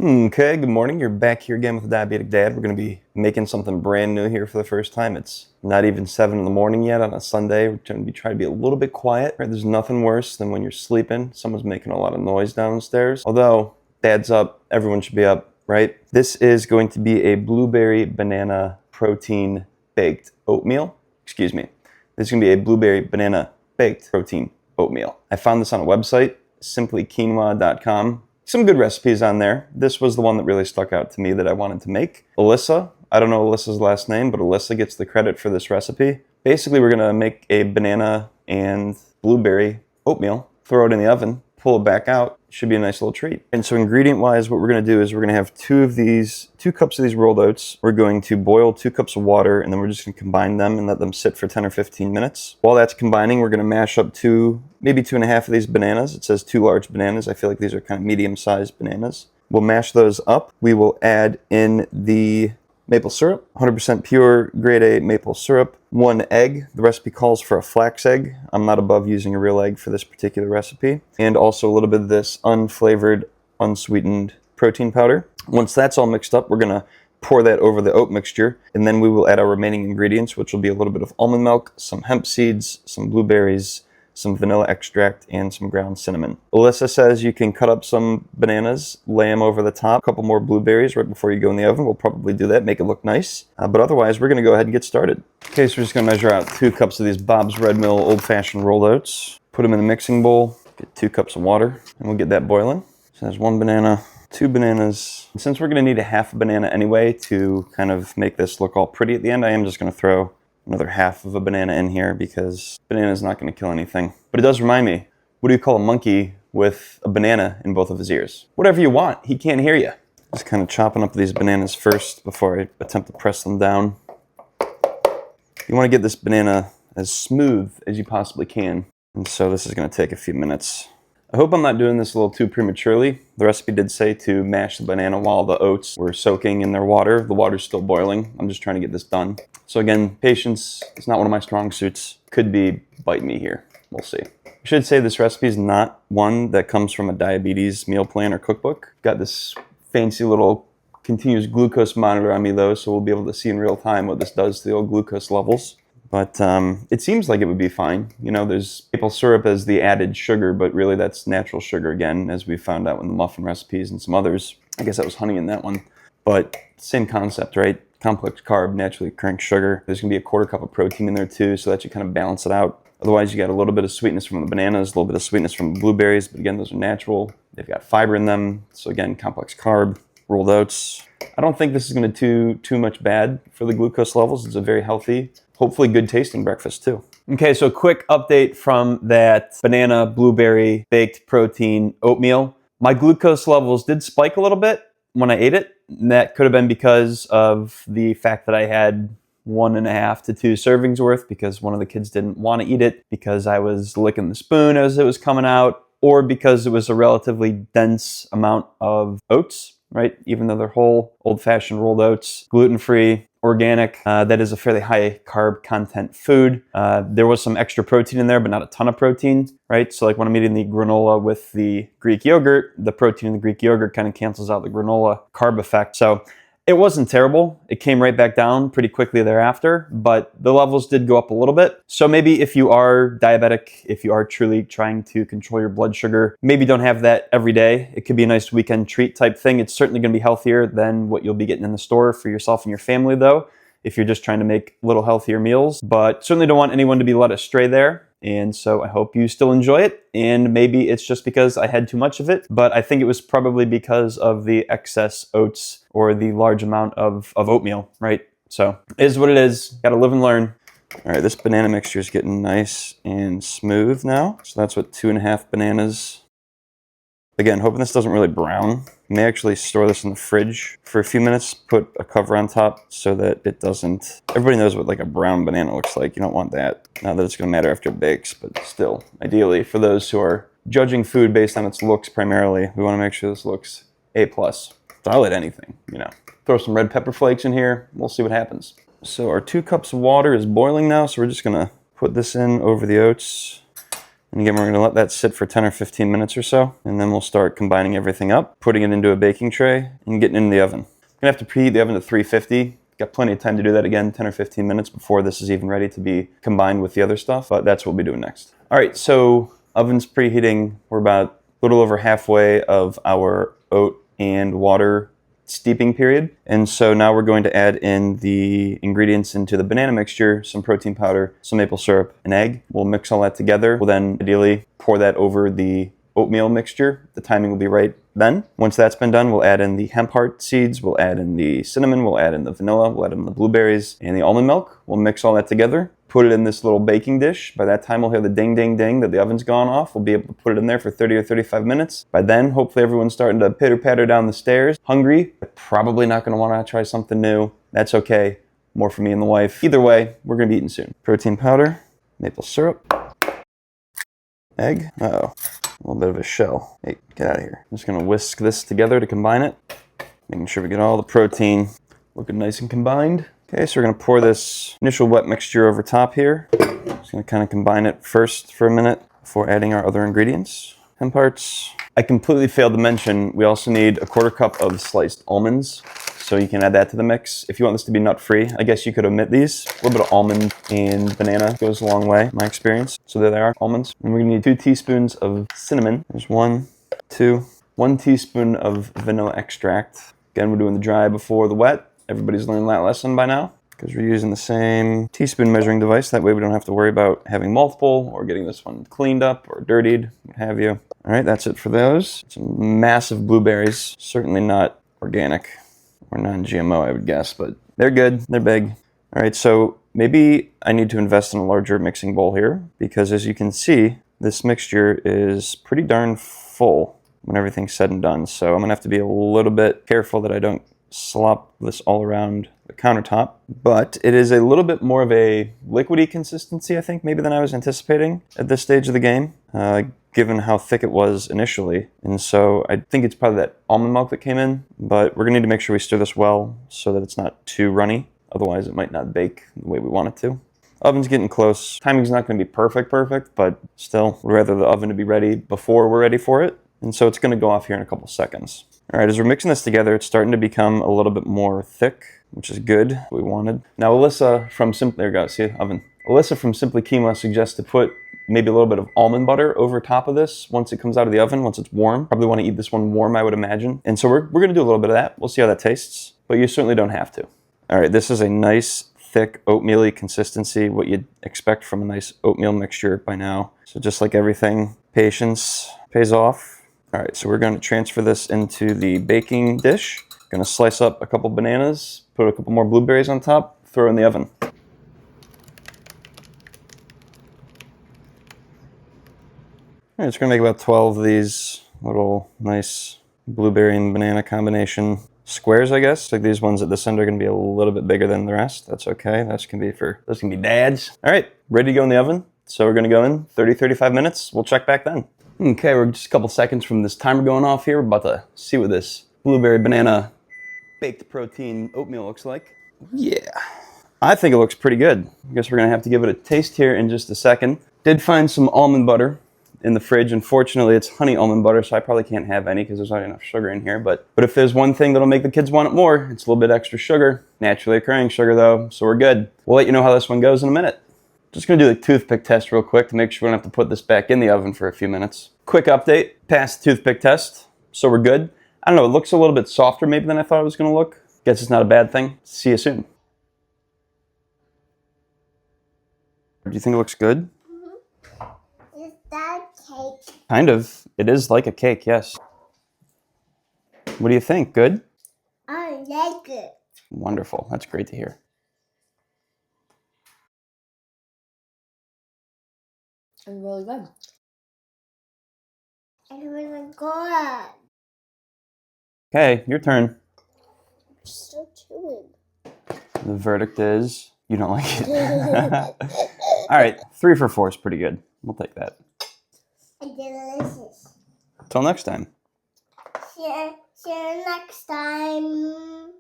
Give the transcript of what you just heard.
Okay, good morning. You're back here again with the Diabetic Dad. We're going to be making something brand new here for the first time. It's not even 7 in the morning yet on a Sunday. We're going to be trying to be a little bit quiet. Right? There's nothing worse than when you're sleeping. Someone's making a lot of noise downstairs. Although, Dad's up, everyone should be up, right? This is going to be a blueberry banana protein baked oatmeal. Excuse me. This is going to be a blueberry banana baked protein oatmeal. I found this on a website, simplyquinoa.com. Some good recipes on there. This was the one that really stuck out to me that I wanted to make. Alyssa, I don't know Alyssa's last name, but Alyssa gets the credit for this recipe. Basically, we're gonna make a banana and blueberry oatmeal, throw it in the oven, pull it back out. Should be a nice little treat. And so ingredient-wise, what we're gonna do is we're gonna have 2 cups of these rolled oats. We're going to boil 2 cups of water, and then we're just gonna combine them and let them sit for 10 or 15 minutes. While that's combining, we're gonna mash up maybe 2.5 of these bananas. It says 2 large bananas. I feel like these are kind of medium-sized bananas. We'll mash those up. We will add in the maple syrup, 100% pure grade A maple syrup, 1 egg. The recipe calls for a flax egg. I'm not above using a real egg for this particular recipe. And also a little bit of this unflavored, unsweetened protein powder. Once that's all mixed up, we're gonna pour that over the oat mixture, and then we will add our remaining ingredients, which will be a little bit of almond milk, some hemp seeds, some blueberries, some vanilla extract, and some ground cinnamon. Alyssa says you can cut up some bananas, lay them over the top, a couple more blueberries right before you go in the oven. We'll probably do that, make it look nice. But otherwise, we're gonna go ahead and get started. Okay, so we're just gonna measure out 2 cups of these Bob's Red Mill old-fashioned rolled oats, put them in a mixing bowl, get 2 cups of water, and we'll get that boiling. So there's 1 banana, 2 bananas. And since we're gonna need a half a banana anyway to kind of make this look all pretty at the end, I am just gonna throw another half of a banana in here because banana is not going to kill anything. But it does remind me, what do you call a monkey with a banana in both of his ears? Whatever you want, he can't hear you. Just kind of chopping up these bananas first before I attempt to press them down. You want to get this banana as smooth as you possibly can. And so this is going to take a few minutes. I hope I'm not doing this a little too prematurely. The recipe did say to mash the banana while the oats were soaking in their water. The water's still boiling. I'm just trying to get this done. So again, patience is not one of my strong suits. Could be bite me here. We'll see. I should say this recipe is not one that comes from a diabetes meal plan or cookbook. Got this fancy little continuous glucose monitor on me though, so we'll be able to see in real time what this does to the old glucose levels. But it seems like it would be fine. You know, there's maple syrup as the added sugar, but really that's natural sugar again, as we found out in the muffin recipes and some others. I guess that was honey in that one. But same concept, right? Complex carb, naturally occurring sugar. There's going to be a 1/4 cup of protein in there too, so that you kind of balance it out. Otherwise, you got a little bit of sweetness from the bananas, a little bit of sweetness from the blueberries, but again, those are natural. They've got fiber in them, so again, complex carb, rolled oats. I don't think this is going to do too much bad for the glucose levels. It's a very healthy, hopefully good tasting breakfast too. Okay, so quick update from that banana blueberry baked protein oatmeal. My glucose levels did spike a little bit when I ate it. And that could have been because of the fact that I had 1.5 to 2 servings worth because one of the kids didn't want to eat it because I was licking the spoon as it was coming out, or because it was a relatively dense amount of oats, right? Even though they're whole, old-fashioned rolled oats, gluten-free, organic, that is a fairly high carb content food. There was some extra protein in there, but not a ton of protein, right? So like when I'm eating the granola with the Greek yogurt, the protein in the Greek yogurt kind of cancels out the granola carb effect. So it wasn't terrible. It came right back down pretty quickly thereafter, but the levels did go up a little bit. So maybe if you are diabetic, if you are truly trying to control your blood sugar, maybe don't have that every day. It could be a nice weekend treat type thing. It's certainly going to be healthier than what you'll be getting in the store for yourself and your family though, if you're just trying to make little healthier meals. But certainly don't want anyone to be led astray there. And so I hope you still enjoy it. And maybe it's just because I had too much of it, but I think it was probably because of the excess oats or the large amount of oatmeal, right? So it is what it is. Got to live and learn. All right, this banana mixture is getting nice and smooth now. So that's what 2.5 bananas. Again, hoping this doesn't really brown. You may actually store this in the fridge for a few minutes, put a cover on top so that it doesn't... Everybody knows what like a brown banana looks like. You don't want that. Not that it's going to matter after it bakes, but still, ideally, for those who are judging food based on its looks primarily, we want to make sure this looks A+. So I'll eat anything, you know. Throw some red pepper flakes in here. We'll see what happens. So our 2 cups of water is boiling now, so we're just going to put this in over the oats. And again, we're going to let that sit for 10 or 15 minutes or so, and then we'll start combining everything up, putting it into a baking tray, and getting it in the oven. I'm going to have to preheat the oven to 350. Got plenty of time to do that again, 10 or 15 minutes before this is even ready to be combined with the other stuff, but that's what we'll be doing next. All right, so oven's preheating. We're about a little over halfway of our oat and water steeping period. And so now we're going to add in the ingredients into the banana mixture, some protein powder, some maple syrup, an egg. We'll mix all that together. We'll then ideally pour that over the oatmeal mixture. The timing will be right then. Once that's been done, we'll add in the hemp seeds, we'll add in the cinnamon, we'll add in the vanilla, we'll add in the blueberries and the almond milk. We'll mix all that together, put it in this little baking dish. By that time, we'll hear the ding, ding, ding that the oven's gone off. We'll be able to put it in there for 30 or 35 minutes. By then, hopefully everyone's starting to pitter-patter down the stairs. Hungry, but probably not gonna wanna try something new. That's okay, more for me and the wife. Either way, we're gonna be eating soon. Protein powder, maple syrup, egg, uh-oh. A little bit of a shell. Hey, get out of here. I'm just gonna whisk this together to combine it. Making sure we get all the protein looking nice and combined. Okay, so we're gonna pour this initial wet mixture over top here. Just gonna kind of combine it first for a minute before adding our other ingredients. Hemp hearts. I completely failed to mention, we also need a 1/4 cup of sliced almonds. So you can add that to the mix. If you want this to be nut-free, I guess you could omit these. A little bit of almond and banana goes a long way, in my experience. So there they are, almonds. And we're gonna need 2 teaspoons of cinnamon. There's 1, 2, 1 teaspoon of vanilla extract. Again, we're doing the dry before the wet. Everybody's learned that lesson by now, because we're using the same teaspoon measuring device. That way we don't have to worry about having multiple or getting this one cleaned up or dirtied, what have you. All right, that's it for those. Some massive blueberries, certainly not organic or non-GMO, I would guess, but they're good, they're big. All right, so maybe I need to invest in a larger mixing bowl here, because as you can see, this mixture is pretty darn full when everything's said and done. So I'm gonna have to be a little bit careful that I don't slop this all around the countertop, but it is a little bit more of a liquidy consistency, I think, maybe than I was anticipating at this stage of the game, given how thick it was initially. And so I think it's probably that almond milk that came in, but we're gonna need to make sure we stir this well so that it's not too runny. Otherwise it might not bake the way we want it to. Oven's getting close. Timing's not gonna be perfect, but still, we'd rather the oven to be ready before we're ready for it. And so it's gonna go off here in a couple seconds. All right, as we're mixing this together, it's starting to become a little bit more thick, which is good, what we wanted. Now, Alyssa from there we go, see, oven. Alyssa from Simply Quinoa suggests to put maybe a little bit of almond butter over top of this once it comes out of the oven, once it's warm. Probably want to eat this one warm, I would imagine. And so we're going to do a little bit of that. We'll see how that tastes, but you certainly don't have to. All right, this is a nice, thick, oatmeal-y consistency, what you'd expect from a nice oatmeal mixture by now. So just like everything, patience pays off. All right, so we're going to transfer this into the baking dish. Going to slice up a couple bananas, put a couple more blueberries on top, throw in the oven. All right, it's going to make about 12 of these little nice blueberry and banana combination squares, I guess. Like these ones at this end are going to be a little bit bigger than the rest. That's okay. Those can be dads. All right, ready to go in the oven. So we're going to go in 30, 35 minutes. We'll check back then. Okay, we're just a couple seconds from this timer going off here. We're about to see what this blueberry banana baked protein oatmeal looks like. Yeah, I think it looks pretty good. I guess we're gonna have to give it a taste here in just a second. Did find some almond butter in the fridge. Unfortunately, it's honey almond butter, so I probably can't have any because there's not enough sugar in here. But if there's one thing that'll make the kids want it more, it's a little bit extra sugar. Naturally occurring sugar though, so we're good. We'll let you know how this one goes in a minute. Just gonna do a toothpick test real quick to make sure we don't have to put this back in the oven for a few minutes. Quick update, passed the toothpick test, so we're good. I don't know, it looks a little bit softer maybe than I thought it was gonna look. Guess it's not a bad thing. See you soon. Do you think it looks good? Mm-hmm. Is that cake? Kind of. It is like a cake, yes. What do you think? Good? I like it. Wonderful. That's great to hear. It's really good. It's really good. Okay, your turn. Still chewing. The verdict is you don't like it. All right, 3 for 4 is pretty good. We'll take that. And delicious. Till next time. See you next time.